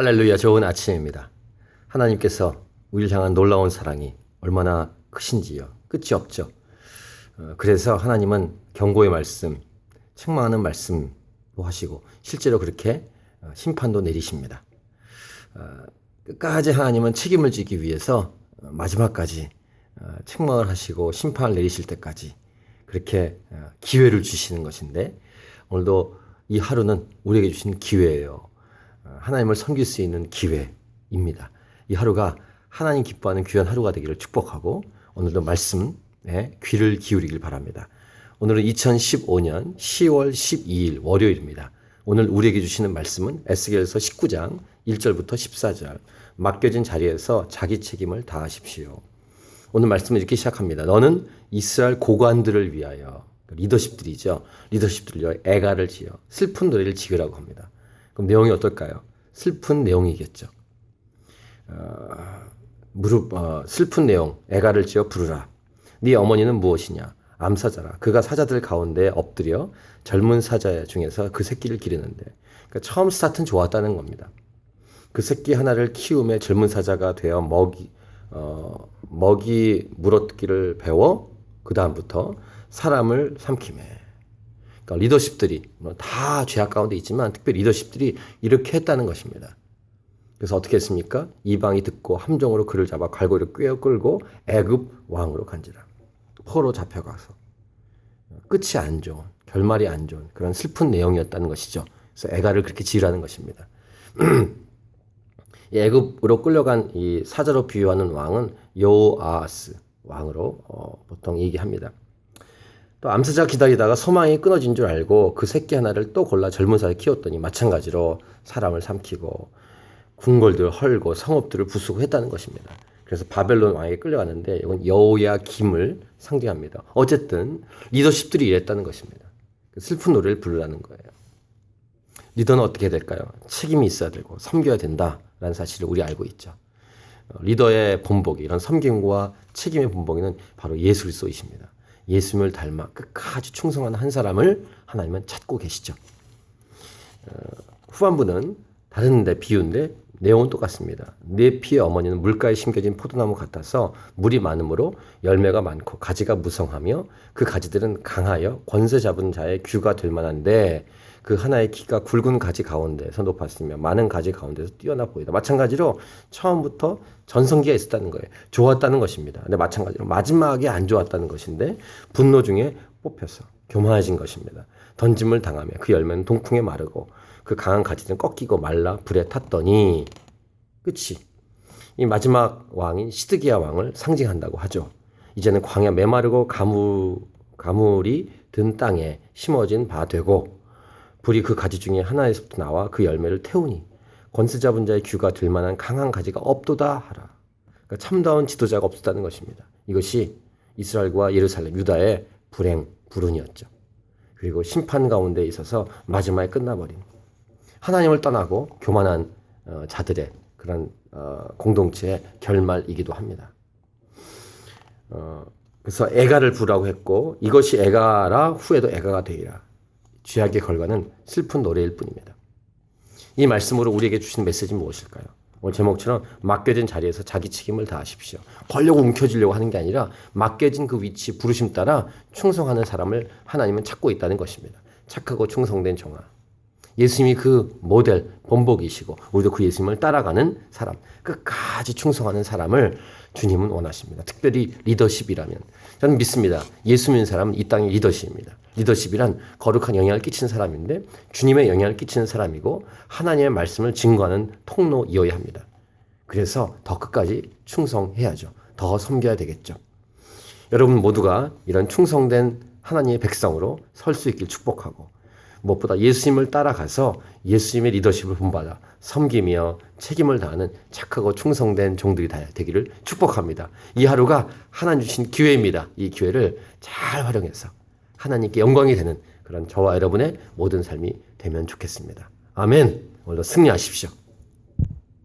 할렐루야, 좋은 아침입니다. 하나님께서 우리를 향한 놀라운 사랑이 얼마나 크신지요. 끝이 없죠. 그래서 하나님은 경고의 말씀, 책망하는 말씀도 하시고 실제로 그렇게 심판도 내리십니다. 끝까지 하나님은 책임을 지기 위해서 마지막까지 책망을 하시고 심판을 내리실 때까지 그렇게 기회를 주시는 것인데, 오늘도 이 하루는 우리에게 주신 기회예요. 하나님을 섬길 수 있는 기회입니다. 이 하루가 하나님 기뻐하는 귀한 하루가 되기를 축복하고, 오늘도 말씀에 귀를 기울이길 바랍니다. 오늘은 2015년 10월 12일 월요일입니다. 오늘 우리에게 주시는 말씀은 에스겔서 19장 1절부터 14절, 맡겨진 자리에서 자기 책임을 다하십시오. 오늘 말씀은 이렇게 시작합니다. 너는 이스라엘 고관들을 위하여, 리더십들이죠. 리더십들을 위하여 애가를 지어 슬픈 노래를 지으라고 합니다. 그럼 내용이 어떨까요? 슬픈 내용이겠죠. 슬픈 내용, 애가를 지어 부르라. 네 어머니는 무엇이냐? 암사자라. 그가 사자들 가운데 엎드려 젊은 사자 중에서 그 새끼를 기르는데, 그러니까 처음 스타트는 좋았다는 겁니다. 그 새끼 하나를 키움에 젊은 사자가 되어 먹이 물어뜯기를 배워 그 다음부터 사람을 삼키매. 그러니까 리더십들이 다 죄악 가운데 있지만 특별히 리더십들이 이렇게 했다는 것입니다. 그래서 어떻게 했습니까? 이방이 듣고 함정으로 그를 잡아 갈고리로 꿰어 끌고 애굽 왕으로 간지라. 포로 잡혀가서 끝이 안 좋은, 결말이 안 좋은 그런 슬픈 내용이었다는 것이죠. 그래서 애가를 그렇게 지으라는 것입니다. 애굽으로 끌려간 이 사자로 비유하는 왕은 여호아하스 왕으로 보통 얘기합니다. 또 암사자 기다리다가 소망이 끊어진 줄 알고 그 새끼 하나를 또 골라 젊은 사람을 키웠더니 마찬가지로 사람을 삼키고 궁궐들을 헐고 성읍들을 부수고 했다는 것입니다. 그래서 바벨론 왕에게 끌려갔는데, 이건 여호야김을 상징합니다. 어쨌든 리더십들이 이랬다는 것입니다. 슬픈 노래를 부르라는 거예요. 리더는 어떻게 해야 될까요? 책임이 있어야 되고 섬겨야 된다라는 사실을 우리 알고 있죠. 리더의 본보기, 이런 섬김과 책임의 본보기는 바로 예수 그리스도이십니다. 예수님을 닮아 끝까지 충성하는 한 사람을 하나님은 찾고 계시죠. 후반부는 다른데 비유인데 내용은 똑같습니다. 네 피의 어머니는 물가에 심겨진 포도나무 같아서 물이 많으므로 열매가 많고 가지가 무성하며 그 가지들은 강하여 권세 잡은 자의 귀가 될 만한데, 그 하나의 키가 굵은 가지 가운데서 높았으며 많은 가지 가운데서 뛰어나 보이다. 마찬가지로 처음부터 전성기가 있었다는 거예요. 좋았다는 것입니다. 근데 마찬가지로 마지막에 안 좋았다는 것인데 분노 중에 뽑혀서 교만해진 것입니다. 던짐을 당하며 그 열매는 동풍에 마르고 그 강한 가지는 꺾이고 말라 불에 탔더니 끝이. 이 마지막 왕인 시드기야 왕을 상징한다고 하죠. 이제는 광야 메마르고 가물이 든 땅에 심어진 바 되고, 불이 그 가지 중에 하나에서부터 나와 그 열매를 태우니 권세 잡은 자의 귀가 들 만한 강한 가지가 없도다 하라. 그러니까 참다운 지도자가 없었다는 것입니다. 이것이 이스라엘과 예루살렘, 유다의 불운이었죠. 그리고 심판 가운데 있어서 마지막에 끝나버린, 하나님을 떠나고 교만한 자들의 그런 공동체의 결말이기도 합니다. 그래서 애가를 부르라고 했고, 이것이 애가라 후에도 애가가 되리라. 죄악의 결과는 슬픈 노래일 뿐입니다. 이 말씀으로 우리에게 주신 메시지는 무엇일까요? 오늘 제목처럼 맡겨진 자리에서 자기 책임을 다하십시오. 걸려고 움켜쥐려고 하는 게 아니라 맡겨진 그 위치, 부르심 따라 충성하는 사람을 하나님은 찾고 있다는 것입니다. 착하고 충성된 종아. 예수님이 그 모델, 본보기이시고 우리도 그 예수님을 따라가는 사람, 끝까지 충성하는 사람을 주님은 원하십니다. 특별히 리더십이라면 저는 믿습니다. 예수 믿는 사람은 이 땅의 리더십입니다. 리더십이란 거룩한 영향을 끼치는 사람인데, 주님의 영향을 끼치는 사람이고 하나님의 말씀을 증거하는 통로이어야 합니다. 그래서 더 끝까지 충성해야죠. 더 섬겨야 되겠죠. 여러분 모두가 이런 충성된 하나님의 백성으로 설 수 있길 축복하고, 무엇보다 예수님을 따라가서 예수님의 리더십을 본받아 섬기며 책임을 다하는 착하고 충성된 종들이 되기를 축복합니다. 이 하루가 하나님 주신 기회입니다. 이 기회를 잘 활용해서 하나님께 영광이 되는 그런 저와 여러분의 모든 삶이 되면 좋겠습니다. 아멘. 오늘도 승리하십시오.